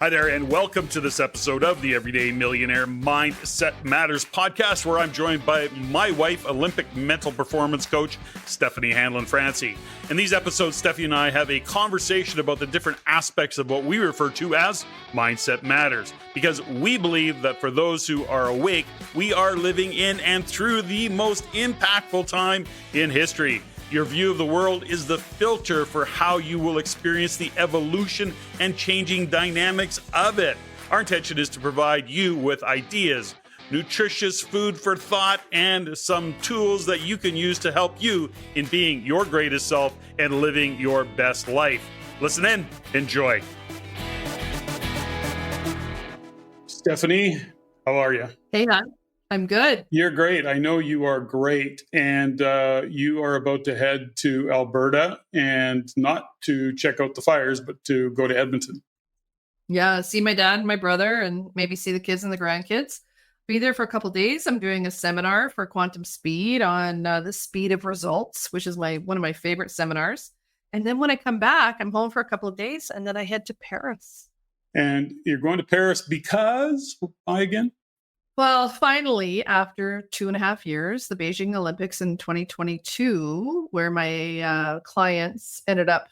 Hi there, and welcome to this episode of the Everyday Millionaire Mindset Matters podcast, where I'm joined by my wife, Olympic mental performance coach, Steffany Hanlon-Francie. In these episodes, Steffi and I have a conversation about the different aspects of what we refer to as Mindset Matters, because we believe that for those who are awake, we are living in and through the most impactful time in history. Your view of the world is the filter for how you will experience the evolution and changing dynamics of it. Our intention is to provide you with ideas, nutritious food for thought, and some tools that you can use to help you in being your greatest self and living your best life. Listen in, enjoy. Steffany, how are you? Hey, hon. I'm good. You're great. I know you are great. And you are about to head to Alberta, and not to check out the fires, but to go to Edmonton. Yeah, see my dad and my brother, and maybe see the kids and the grandkids. Be there for a couple of days. I'm doing a seminar for quantum speed on the speed of results, which is one of my favorite seminars. And then when I come back, I'm home for a couple of days, and then I head to Paris. And you're going to Paris because, why again? Well, finally, after 2.5 years, the Beijing Olympics in 2022, where my clients ended up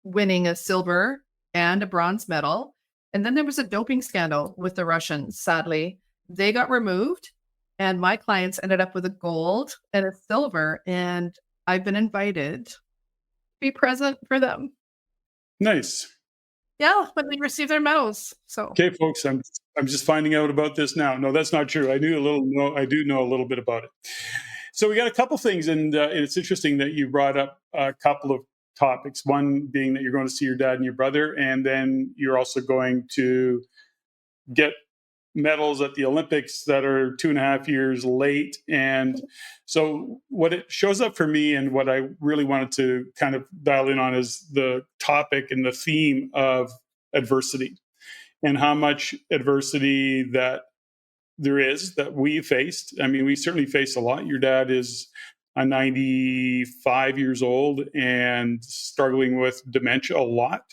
winning a silver and a bronze medal. And then there was a doping scandal with the Russians, sadly. They got removed, and my clients ended up with a gold and a silver. And I've been invited to be present for them. Nice. Yeah, when they receive their medals. So okay, folks, I'm just finding out about this now. No, that's not true. I do know a little bit about it. So we got a couple things, and it's interesting that you brought up a couple of topics. One being that you're going to see your dad and your brother, and then you're also going to get medals at the Olympics that are 2.5 years late. And so what it shows up for me, and what I really wanted to kind of dial in on, is the topic and the theme of adversity, and how much adversity that there is, that we faced. I mean, we certainly faced a lot. Your dad is 95 years old and struggling with dementia a lot.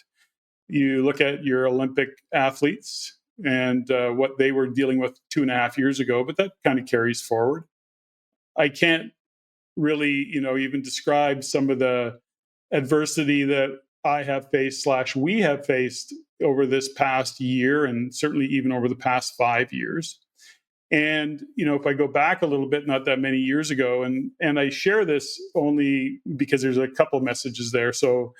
You look at your Olympic athletes and what they were dealing with 2.5 years ago, but that kind of carries forward. I can't really, even describe some of the adversity that I have faced / we have faced over this past year, and certainly even over the past 5 years. And, if I go back a little bit, not that many years ago, and I share this only because there's a couple of messages there. So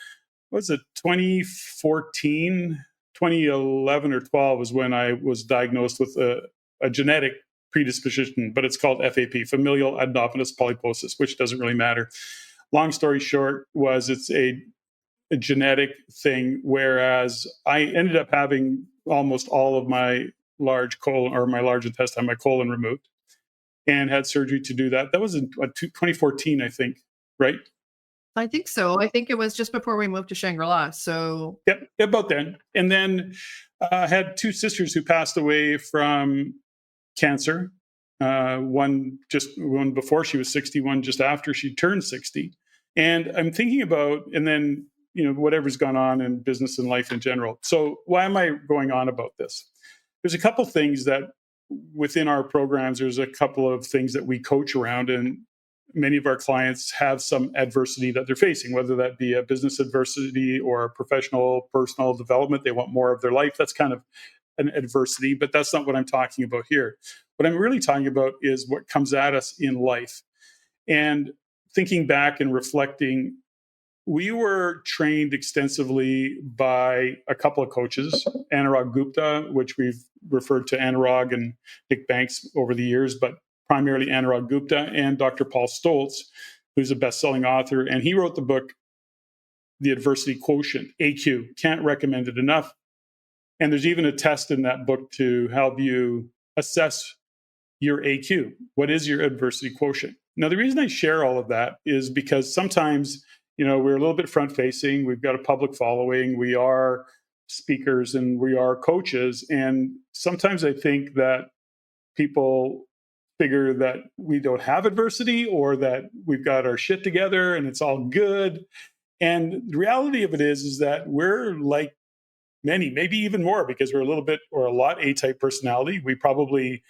was it 2011 or 12 was when I was diagnosed with a genetic predisposition, but it's called FAP, familial adenomatous polyposis, which doesn't really matter. Long story short was it's a genetic thing, whereas I ended up having almost all of my large colon, or my large intestine, my colon, removed, and had surgery to do that. That was in 2014, I think, right? I think so. I think it was just before we moved to Shangri-La. So yep, about then. And then I had two sisters who passed away from cancer. One before she was 60, one just after she turned 60. And I'm thinking about, and then, whatever's gone on in business and life in general. So why am I going on about this? There's a couple things that within our programs, there's a couple of things that we coach around, and many of our clients have some adversity that they're facing, whether that be a business adversity or a professional, personal development. They want more of their life. That's kind of an adversity, but that's not what I'm talking about here. What I'm really talking about is what comes at us in life. And thinking back and reflecting, we were trained extensively by a couple of coaches, Anurag Gupta, which we've referred to Anurag and Nick Banks over the years, but primarily Anurag Gupta, and Dr. Paul Stoltz, who's a best-selling author. And he wrote the book, The Adversity Quotient, AQ. Can't recommend it enough. And there's even a test in that book to help you assess your AQ. What is your adversity quotient? Now, the reason I share all of that is because sometimes, we're a little bit front-facing. We've got a public following. We are speakers and we are coaches. And sometimes I think that people figure that we don't have adversity, or that we've got our shit together and it's all good. And the reality of it is that we're like many, maybe even more, because we're a lot A-type personality. We probably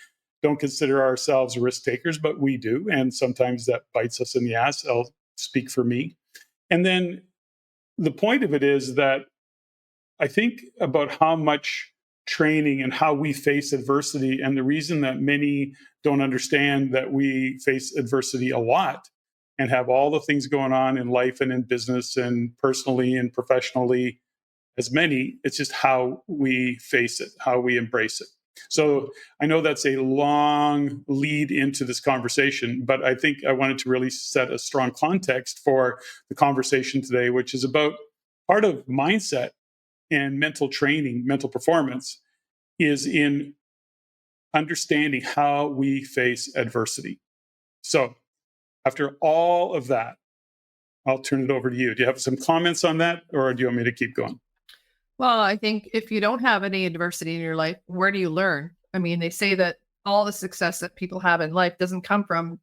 don't consider ourselves risk takers, but we do. And sometimes that bites us in the ass. I'll speak for me. And then the point of it is that I think about how much training and how we face adversity. And the reason that many don't understand that we face adversity a lot and have all the things going on in life and in business and personally and professionally as many, it's just how we face it, how we embrace it. So I know that's a long lead into this conversation, but I think I wanted to really set a strong context for the conversation today, which is about part of mindset and mental training, mental performance, is in understanding how we face adversity. So after all of that, I'll turn it over to you. Do you have some comments on that, or do you want me to keep going? Well, I think if you don't have any adversity in your life, where do you learn? I mean, they say that all the success that people have in life doesn't come from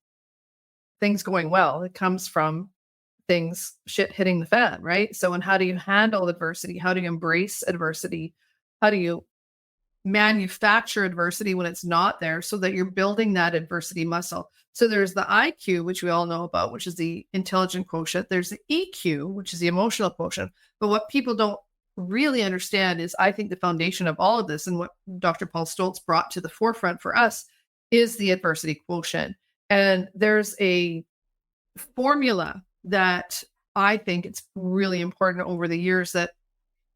things going well. It comes from shit hitting the fan, right? So, and how do you handle adversity? How do you embrace adversity? How do you manufacture adversity when it's not there so that you're building that adversity muscle? So there's the IQ, which we all know about, which is the intelligent quotient. There's the EQ, which is the emotional quotient. But what people don't really understand is, I think, the foundation of all of this, and what Dr. Paul Stoltz brought to the forefront for us, is the adversity quotient. And there's a formula that I think it's really important over the years that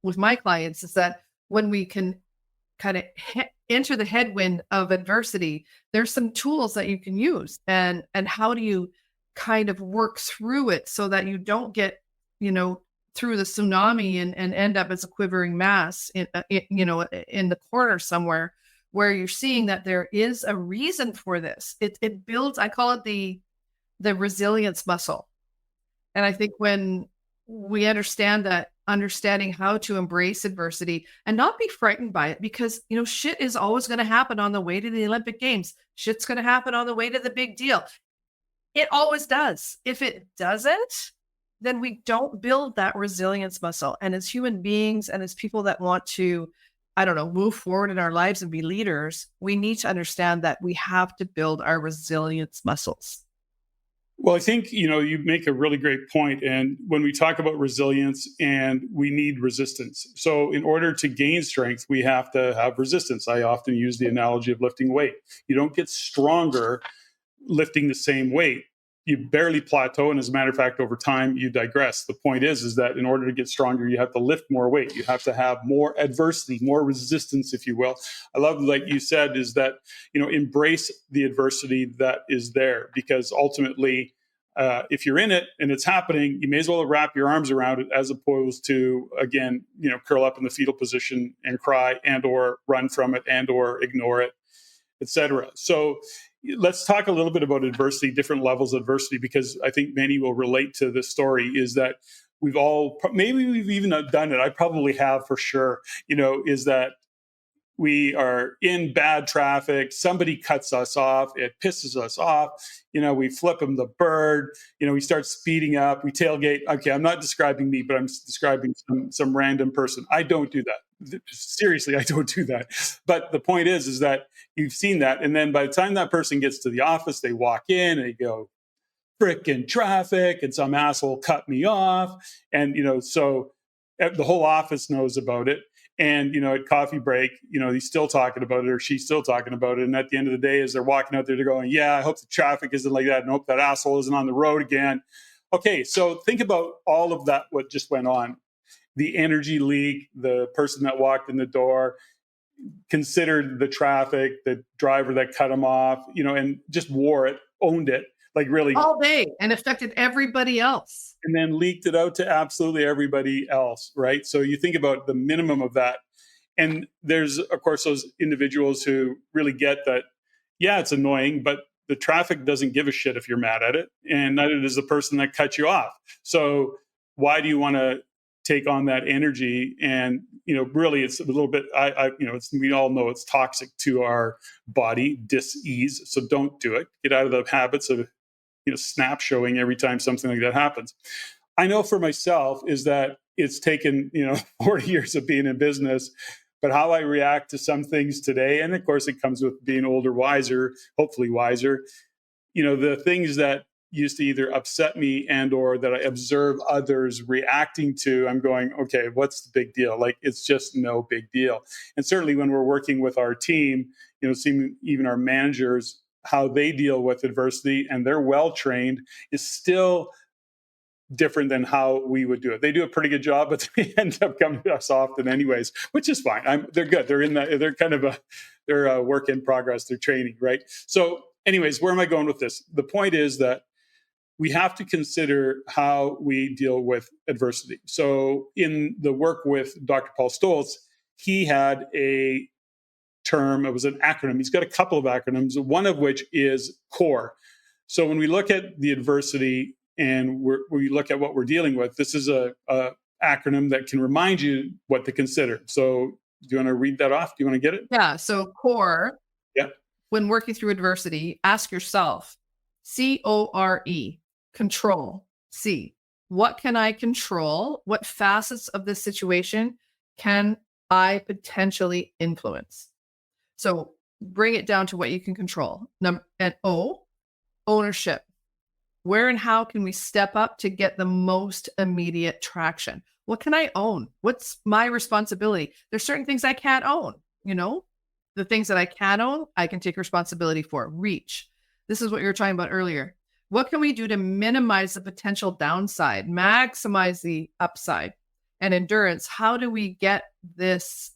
with my clients is that when we can kind of enter the headwind of adversity, there's some tools that you can use, and how do you kind of work through it so that you don't get, through the tsunami and end up as a quivering mass in the corner somewhere, where you're seeing that there is a reason for this. It builds, I call it the resilience muscle. And I think when we understanding how to embrace adversity and not be frightened by it, because, shit is always going to happen on the way to the Olympic Games. Shit's going to happen on the way to the big deal. It always does. If it doesn't, then we don't build that resilience muscle. And as human beings and as people that want to, move forward in our lives and be leaders, we need to understand that we have to build our resilience muscles. Well, I think, you make a really great point. And when we talk about resilience, and we need resistance. So in order to gain strength, we have to have resistance. I often use the analogy of lifting weight. You don't get stronger lifting the same weight. You barely plateau. And as a matter of fact, over time, you digress. The point is that in order to get stronger, you have to lift more weight. You have to have more adversity, more resistance, if you will. I love, like you said, is that, embrace the adversity that is there, because ultimately, if you're in it and it's happening, you may as well wrap your arms around it, as opposed to, again, curl up in the fetal position and cry and or run from it and or ignore it, etc. So let's talk a little bit about adversity, different levels of adversity, because I think many will relate to this story. Is that maybe we've even done it. I probably have for sure, is that we are in bad traffic. Somebody cuts us off. It pisses us off. We flip them the bird. We start speeding up. We tailgate. Okay, I'm not describing me, but I'm describing some random person. I don't do that. Seriously, I don't do that. But the point is that you've seen that. And then by the time that person gets to the office, they walk in and they go, frickin' traffic, and some asshole cut me off. And, so the whole office knows about it. And, at coffee break, he's still talking about it, or she's still talking about it. And at the end of the day, as they're walking out there, they're going, yeah, I hope the traffic isn't like that, and hope that asshole isn't on the road again. Okay, so think about all of that, what just went on. The energy leak, the person that walked in the door, considered the traffic, the driver that cut him off, and just wore it, owned it, like really all day, and affected everybody else. And then leaked it out to absolutely everybody else, right? So you think about the minimum of that. And there's, of course, those individuals who really get that, yeah, it's annoying, but the traffic doesn't give a shit if you're mad at it. And neither does the person that cut you off. So why do you want to take on that energy? And, really it's a little bit, we all know it's toxic to our body, dis-ease. So don't do it. Get out of the habits of snap showing every time something like that happens. I know for myself is that, it's taken, 40 years of being in business, but how I react to some things today, and of course it comes with being older, wiser, hopefully wiser, the things that used to either upset me and or that I observe others reacting to, I'm going, okay, what's the big deal? Like, it's just no big deal. And certainly when we're working with our team, seeing even our managers, how they deal with adversity, and they're well trained, is still different than how we would do it. They do a pretty good job, but they end up coming to us often anyways, which is fine. They're good. They're kind of they're a work in progress. They're training, right? So anyways, where am I going with this? The point is that we have to consider how we deal with adversity. So in the work with Dr. Paul Stoltz, he had a term, it was an acronym. He's got a couple of acronyms, one of which is CORE. So when we look at the adversity and we look at what we're dealing with, this is a acronym that can remind you what to consider. So do you want to read that off? Do you want to get it? Yeah. So CORE, yeah. When working through adversity, ask yourself, CORE, control. C, what can I control? What facets of this situation can I potentially influence? So bring it down to what you can control. And O, ownership. Where and how can we step up to get the most immediate traction? What can I own? What's my responsibility? There's certain things I can't own, the things that I can own, I can take responsibility for. Reach. This is what you were talking about earlier. What can we do to minimize the potential downside, maximize the upside? And endurance, how do we get this?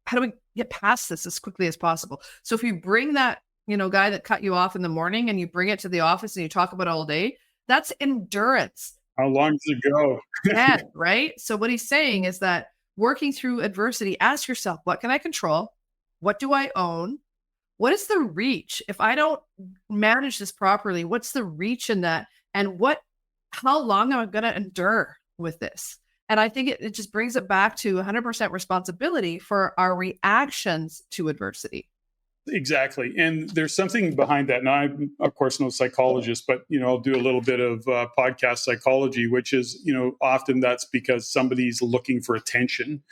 How do we get past this as quickly as possible? So if you bring that, guy that cut you off in the morning and you bring it to the office and you talk about it all day, that's endurance. How long does it go? Yeah, right? So what he's saying is that working through adversity, ask yourself, what can I control? What do I own? What is the reach? If I don't manage this properly, what's the reach in that? And how long am I going to endure with this? And I think it just brings it back to 100% responsibility for our reactions to adversity. Exactly. And there's something behind that. Now, I'm, of course, no psychologist, but, I'll do a little bit of podcast psychology, which is, often that's because somebody's looking for attention.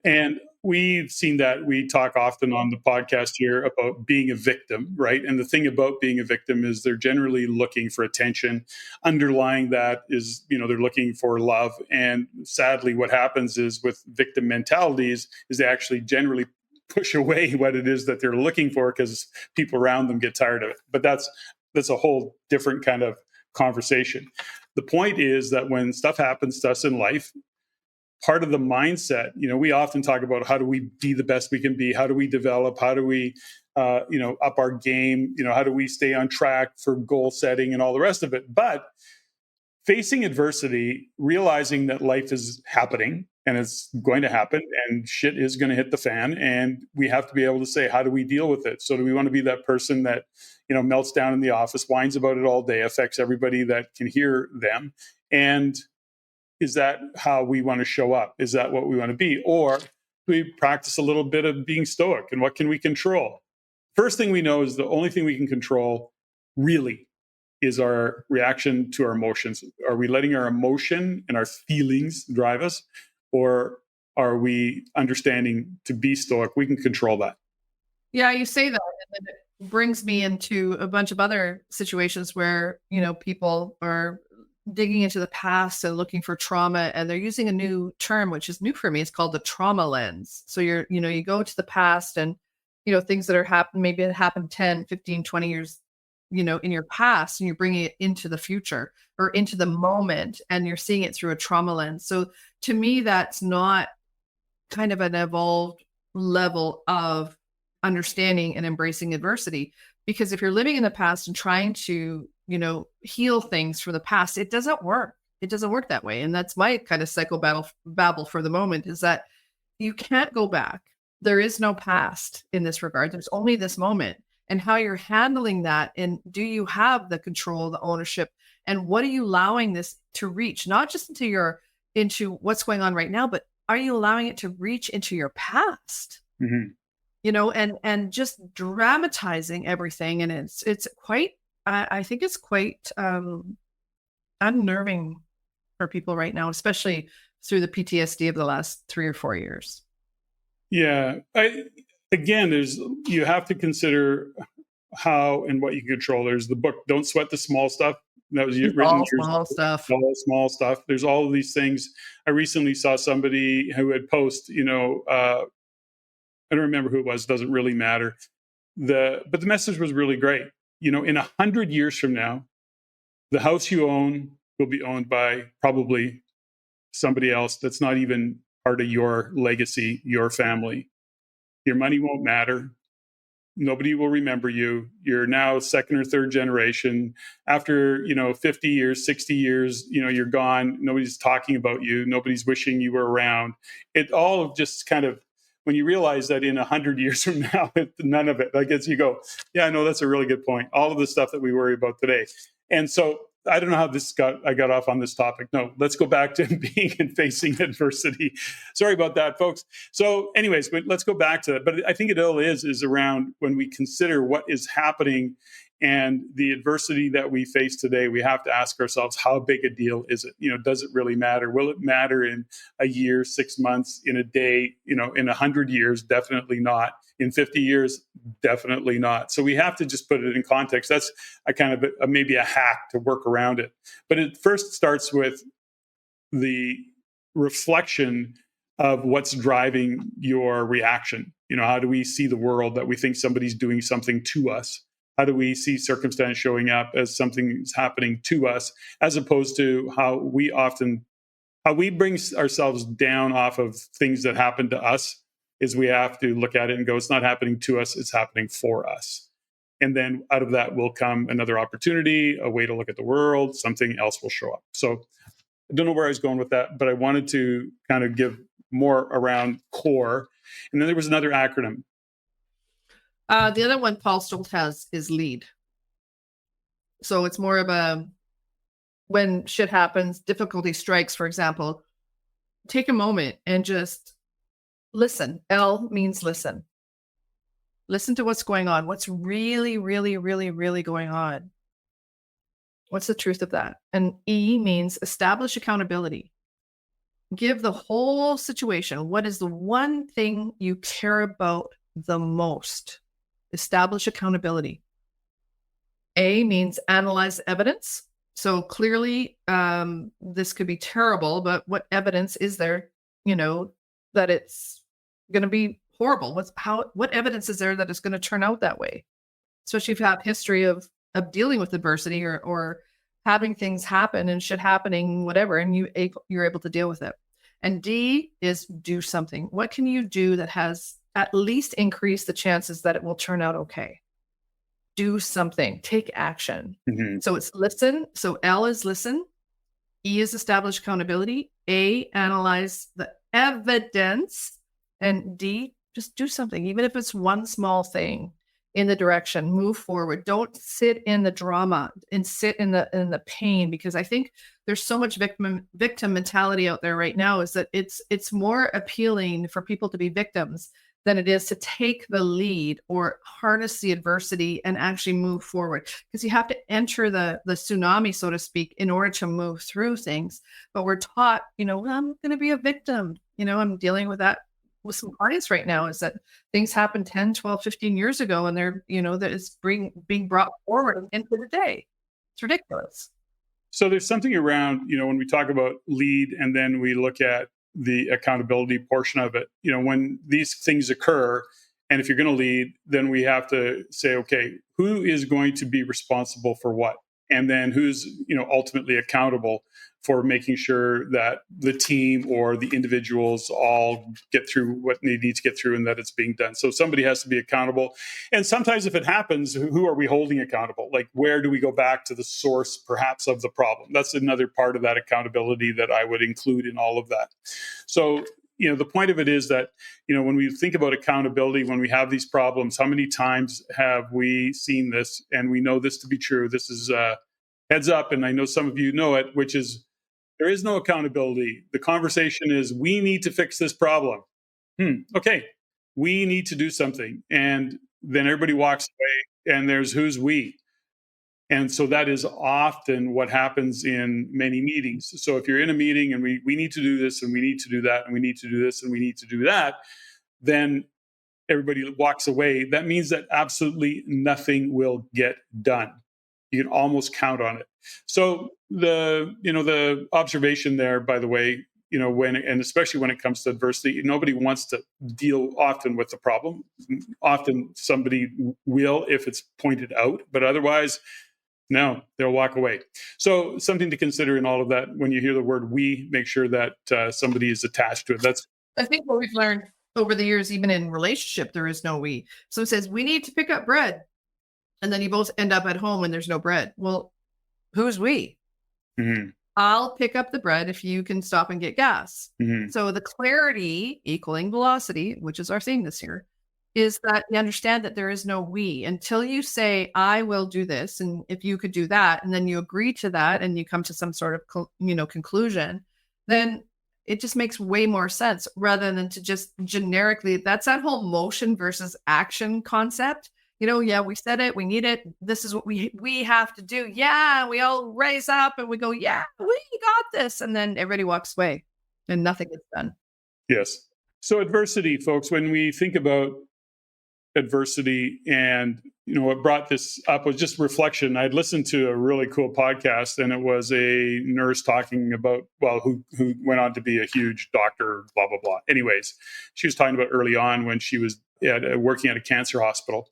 And we've seen that. We talk often on the podcast here about being a victim, right? And the thing about being a victim is they're generally looking for attention. Underlying that is, they're looking for love. And sadly, what happens is with victim mentalities is they actually generally push away what it is that they're looking for because people around them get tired of it. But that's a whole different kind of conversation. The point is that when stuff happens to us in life, part of the mindset, we often talk about how do we be the best we can be? How do we develop? How do we, up our game? How do we stay on track for goal setting and all the rest of it? But facing adversity, realizing that life is happening and it's going to happen and shit is going to hit the fan, and we have to be able to say, how do we deal with it? So do we want to be that person that, melts down in the office, whines about it all day, affects everybody that can hear them? And is that how we want to show up? Is that what we want to be? Or do we practice a little bit of being stoic, and what can we control? First thing we know is the only thing we can control really is our reaction to our emotions. Are we letting our emotion and our feelings drive us? Or are we understanding to be stoic? We can control that. Yeah, you say that, and then it brings me into a bunch of other situations where, people are digging into the past and looking for trauma, and they're using a new term, which is new for me. It's called the trauma lens. So you go to the past and, things that are happening, maybe it happened 10, 15, 20 years, in your past, and you're bringing it into the future or into the moment, and you're seeing it through a trauma lens. So to me, that's not kind of an evolved level of understanding and embracing adversity. Because if you're living in the past and trying to, heal things from the past, it doesn't work. It doesn't work that way. And that's my kind of babble for the moment, is that you can't go back. There is no past in this regard. There's only this moment, and how you're handling that. And do you have the control, the ownership, and what are you allowing this to reach? Not just into what's going on right now, but are you allowing it to reach into your past? Mm-hmm. And just dramatizing everything. And it's quite, I think it's quite unnerving for people right now, especially through the PTSD of the last 3 or 4 years. Yeah. You have to consider how and what you control. There's the book, Don't Sweat the Small Stuff. That was It's written all years small ago. stuff. All small stuff. There's all of these things. I recently saw somebody who had I don't remember who it was, doesn't really matter. But the message was really great. In 100 years from now, the house you own will be owned by probably somebody else that's not even part of your legacy, your family. Your money won't matter. Nobody will remember you. You're now second or third generation. After 50 years, 60 years, you're gone. Nobody's talking about you. Nobody's wishing you were around. It all just kind of, when you realize that in 100 years from now, none of it, I guess you go, yeah, no, that's a really good point. All of the stuff that we worry about today. And so I don't know how I got off on this topic. No, let's go back to being and facing adversity. Sorry about that, folks. So anyways, but let's go back to that. But I think it all is around when we consider what is happening and the adversity that we face today, we have to ask ourselves, how big a deal is it? Does it really matter? Will it matter in a year, 6 months, in a day, in 100 years? Definitely not. In 50 years, definitely not. So we have to just put it in context. That's a kind of maybe a hack to work around it. But it first starts with the reflection of what's driving your reaction. How do we see the world that we think somebody's doing something to us? How do we see circumstance showing up as something's happening to us, as opposed to how we bring ourselves down off of things that happen to us? Is we have to look at it and go, it's not happening to us, it's happening for us. And then out of that will come another opportunity, a way to look at the world, something else will show up. So I don't know where I was going with that, but I wanted to kind of give more around CORE. And then there was another acronym. The other one Paul Stoltz has is LEAD. So it's more of when shit happens, difficulty strikes, for example, take a moment and just listen. L means listen. Listen to what's going on. What's really, really, really, really going on? What's the truth of that? And E means establish accountability. Give the whole situation. What is the one thing you care about the most? Establish accountability. A means analyze evidence. So clearly, this could be terrible, but what evidence is there, that it's going to be horrible? What evidence is there that it's going to turn out that way? Especially if you have history of dealing with adversity or having things happen and shit happening, whatever, and you're able to deal with it. And D is do something. What can you do that has at least increased the chances that it will turn out okay? Do something. Take action. Mm-hmm. So it's listen. So L is listen. E is establish accountability. A, analyze the evidence. And D, just do something, even if it's one small thing in the direction, move forward. Don't sit in the drama and sit in the pain, because I think there's so much victim mentality out there right now, is that it's more appealing for people to be victims than it is to take the lead or harness the adversity and actually move forward. Because you have to enter the tsunami, so to speak, in order to move through things. But we're taught, well, I'm going to be a victim. I'm dealing with that with some clients right now, is that things happened 10, 12, 15 years ago, and they're, that is being brought forward into the day. It's ridiculous. So there's something around, when we talk about lead and then we look at the accountability portion of it, when these things occur, and if you're going to lead, then we have to say, okay, who is going to be responsible for what? And then who's, ultimately accountable for making sure that the team or the individuals all get through what they need to get through and that it's being done. So somebody has to be accountable. And sometimes if it happens, who are we holding accountable? Like, where do we go back to the source, perhaps, of the problem? That's another part of that accountability that I would include in all of that. So, the point of it is that, when we think about accountability, when we have these problems, how many times have we seen this? And we know this to be true. This is heads up, and I know some of you know it, which is, there is no accountability. The conversation is, we need to fix this problem. Okay, we need to do something. And then everybody walks away, and there's who's we. And so that is often what happens in many meetings. So if you're in a meeting and we need to do this and we need to do that and we need to do this and we need to do that, then everybody walks away. That means that absolutely nothing will get done. You can almost count on it. So the observation there, by the way, and especially when it comes to adversity, nobody wants to deal often with the problem. Often somebody will if it's pointed out, but otherwise, no, they'll walk away. So something to consider in all of that. When you hear the word "we," make sure that somebody is attached to it. I think what we've learned over the years, even in relationship, there is no we. So it says, we need to pick up bread. And then you both end up at home and there's no bread. Well, who's we? Mm-hmm. I'll pick up the bread if you can stop and get gas. Mm-hmm. So the clarity equaling velocity, which is our theme this year, is that you understand that there is no we until you say, I will do this. And if you could do that, and then you agree to that and you come to some sort of, conclusion, then it just makes way more sense rather than to just generically, that's that whole motion versus action concept. Yeah, we said it, we need it. This is what we have to do. Yeah, we all raise up and we go, yeah, we got this. And then everybody walks away and nothing gets done. Yes. So adversity, folks, when we think about adversity, and what brought this up was just reflection. I'd listened to a really cool podcast, and it was a nurse talking about, who went on to be a huge doctor, blah blah blah. Anyways, she was talking about early on when she was working at a cancer hospital,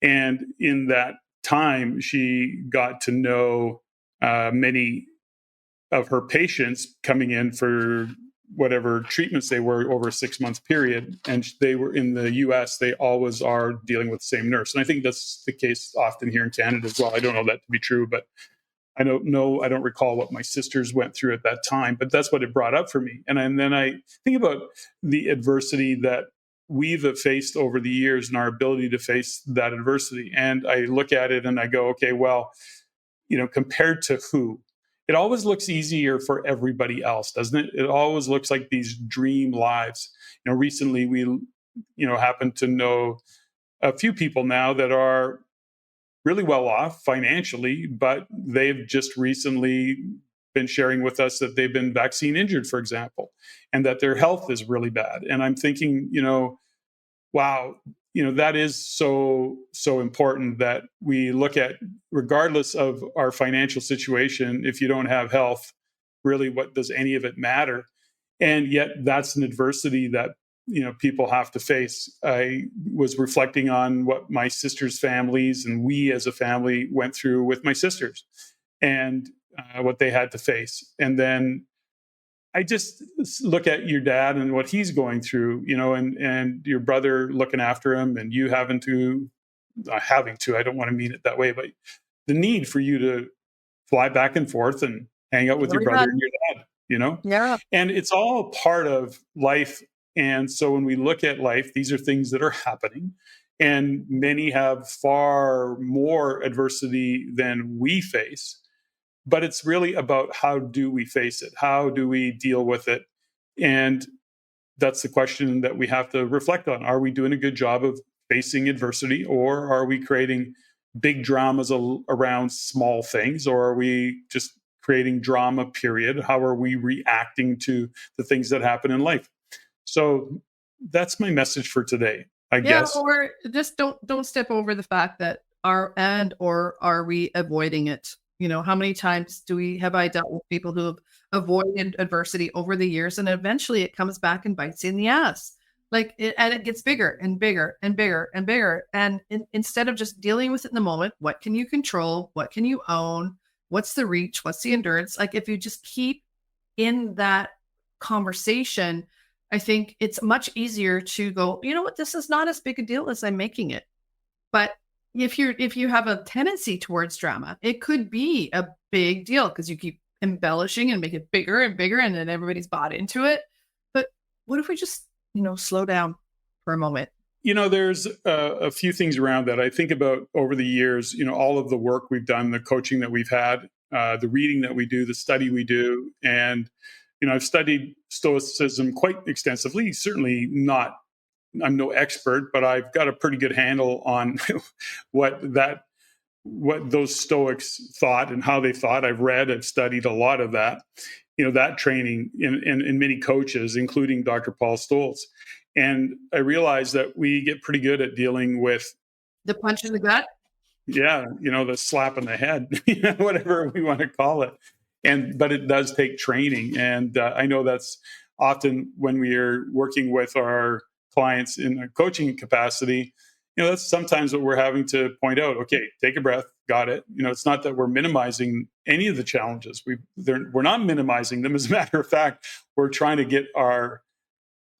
and in that time she got to know many of her patients coming in for whatever treatments they were over a 6 month period. And they were in the US, they always are dealing with the same nurse. And I think that's the case often here in Canada as well. I don't know that to be true, but I don't recall what my sisters went through at that time, but that's what it brought up for me. And then I think about the adversity that we've faced over the years and our ability to face that adversity. And I look at it and I go, okay, well, compared to who? It always looks easier for everybody else, doesn't it? It always looks like these dream lives. Recently we, happen to know a few people now that are really well off financially, but they've just recently been sharing with us that they've been vaccine injured, for example, and that their health is really bad. And I'm thinking, wow, that is so important that we look at, regardless of our financial situation. If you don't have health, really, what does any of it matter? And yet that's an adversity that people have to face. I was reflecting on what my sisters' families and we as a family went through with my sisters, and what they had to face. And then I just look at your dad and what he's going through, and your brother looking after him, and you having to, I don't want to mean it that way, but the need for you to fly back and forth and hang out with your brother and your dad, Yeah. And it's all part of life. And so when we look at life, these are things that are happening, and many have far more adversity than we face. But it's really about, how do we face it? How do we deal with it? And that's the question that we have to reflect on. Are we doing a good job of facing adversity, or are we creating big dramas around small things, or are we just creating drama, period? How are we reacting to the things that happen in life? So that's my message for today, I guess. Or just don't step over the fact that are we avoiding it? How many times have I dealt with people who have avoided adversity over the years, and eventually it comes back and bites you in the ass. And it gets bigger and bigger and bigger and bigger. And instead of just dealing with it in the moment, what can you control? What can you own? What's the reach? What's the endurance? Like, if you just keep in that conversation, I think it's much easier to go, you know what, this is not as big a deal as I'm making it. But if you have a tendency towards drama, it could be a big deal because you keep embellishing and make it bigger and bigger, and then everybody's bought into it. But what if we just, slow down for a moment? There's a few things around that I think about over the years, all of the work we've done, the coaching that we've had, the reading that we do, the study we do. And, I've studied Stoicism quite extensively. Certainly I'm no expert, but I've got a pretty good handle on what that what those Stoics thought and how they thought. I've studied a lot of that, that training in many coaches, including Dr. Paul Stoltz. And I realized that we get pretty good at dealing with the punch in the gut. Yeah, the slap in the head, whatever we want to call it. But it does take training. And I know that's often when we are working with our clients in a coaching capacity, that's sometimes what we're having to point out. Okay, take a breath. Got it. It's not that we're minimizing any of the challenges. We're not minimizing them. As a matter of fact, we're trying to get our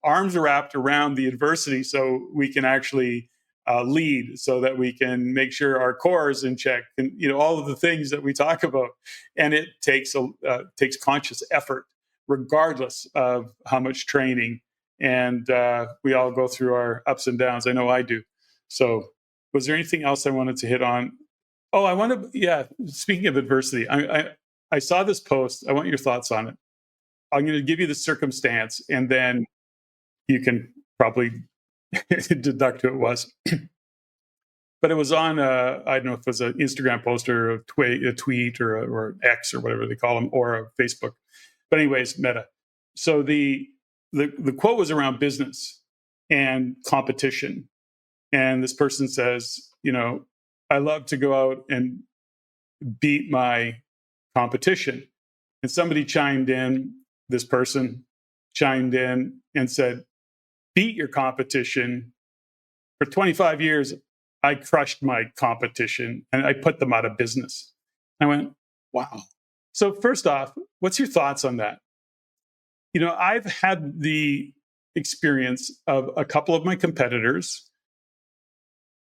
arms wrapped around the adversity so we can actually lead, so that we can make sure our core is in check, and all of the things that we talk about. And it takes conscious effort, regardless of how much training. And we all go through our ups and downs. I know I do. So, was there anything else I wanted to hit on? Oh, speaking of adversity, I saw this post. I want your thoughts on it. I'm going to give you the circumstance, and then you can probably deduct who it was. But it was on I don't know if it was an Instagram post or a tweet or X or whatever they call them, or a Facebook. But anyways, Meta. So the quote was around business and competition. And this person says, I love to go out and beat my competition. And this person chimed in and said, beat your competition. For 25 years, I crushed my competition and I put them out of business. I went, wow. So first off, what's your thoughts on that? I've had the experience of a couple of my competitors,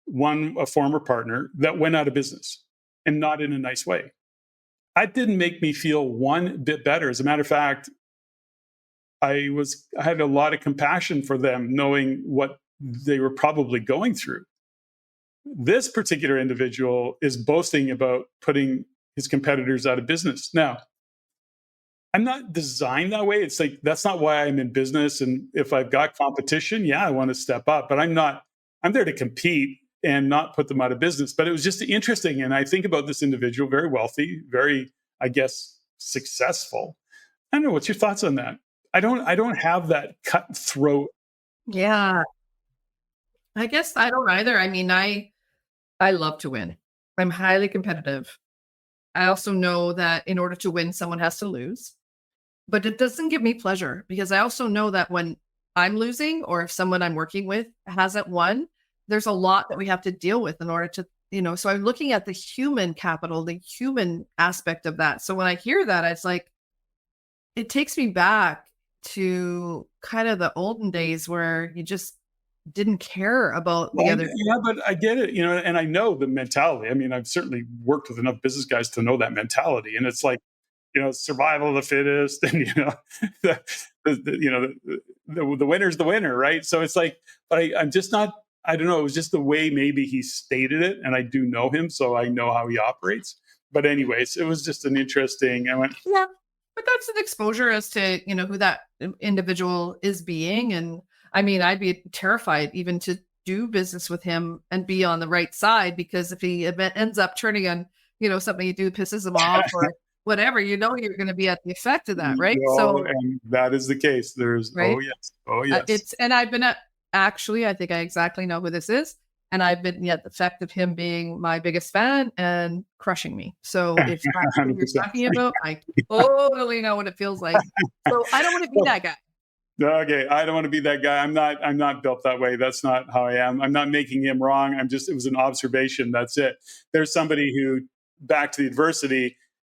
one a former partner, that went out of business, and not in a nice way. That didn't make me feel one bit better. As a matter of fact, I had a lot of compassion for them, knowing what they were probably going through. This particular individual is boasting about putting his competitors out of business. Now, I'm not designed that way. It's like, that's not why I'm in business. And if I've got competition, I want to step up, but I'm there to compete and not put them out of business. But it was just interesting. And I think about this individual, very wealthy, very, I guess, successful. I don't know. What's your thoughts on that? I don't have that cutthroat. Yeah. I guess I don't either. I mean, I love to win. I'm highly competitive. I also know that in order to win, someone has to lose. But it doesn't give me pleasure, because I also know that when I'm losing, or if someone I'm working with hasn't won, there's a lot that we have to deal with in order to, so I'm looking at the human capital, the human aspect of that. So when I hear that, it's like, it takes me back to kind of the olden days where you just didn't care about the other. Yeah, but I get it, and I know the mentality. I mean, I've certainly worked with enough business guys to know that mentality. And it's like, survival of the fittest, and the winner's the winner, right? So it's like, but I'm just not. I don't know. It was just the way maybe he stated it, and I do know him, so I know how he operates. But anyways, it was just an interesting. I went, yeah, but that's an exposure as to who that individual is being, and I mean, I'd be terrified even to do business with him and be on the right side, because if he ends up turning on something you do pisses him off or whatever, you're going to be at the effect of that, right? So, and that is the case. There's right? Oh yes. And I've been actually, I think I exactly know who this is, and I've been at the effect of him being my biggest fan and crushing me. So if that's what you're talking about, I totally know what it feels like. So I don't want to be that guy. Okay, I don't want to be that guy. I'm not built that way. That's not how I am. I'm not making him wrong. It was an observation. That's it. There's somebody who, back to the adversity,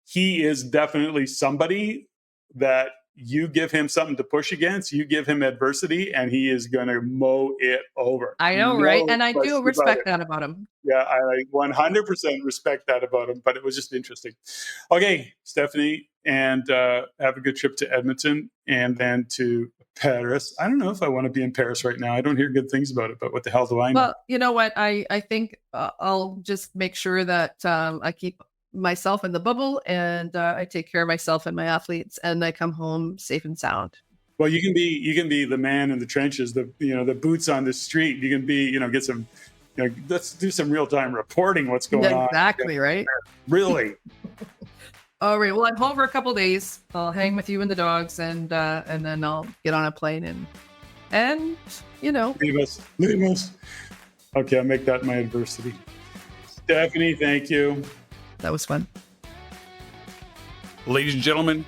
he is definitely somebody that you give him something to push against, you give him adversity, and he is going to mow it over. I know, right? And I do respect that about him. Yeah, I 100% respect that about him, but it was just interesting. Okay, Steffany, and have a good trip to Edmonton and then to Paris. I don't know if I want to be in Paris right now. I don't hear good things about it, but what the hell do I know? Well, you know what? I think I'll just make sure that I keep myself in the bubble, and I take care of myself and my athletes, and I come home safe and sound. Well, you can be the man in the trenches, the boots on the street. You can be, get some let's do some real-time reporting. What's going on? Exactly, right? Really? All right. Well, I'm home for a couple days. I'll hang with you and the dogs, and then I'll get on a plane and Leave us. Okay, I'll make that my adversity. Steffany, thank you. That was fun. Ladies and gentlemen,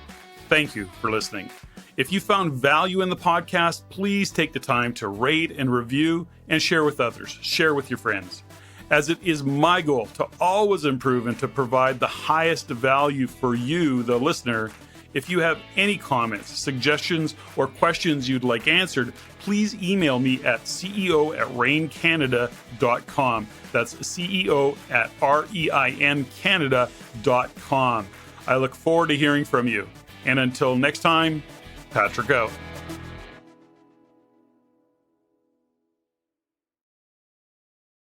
thank you for listening. If you found value in the podcast, please take the time to rate and review and share with others. Share with your friends. As it is my goal to always improve and to provide the highest value for you, the listener. If you have any comments, suggestions, or questions you'd like answered, please email me at ceo@reincanada.com. That's ceo@reincanada.com. I look forward to hearing from you. And until next time, Patrick out.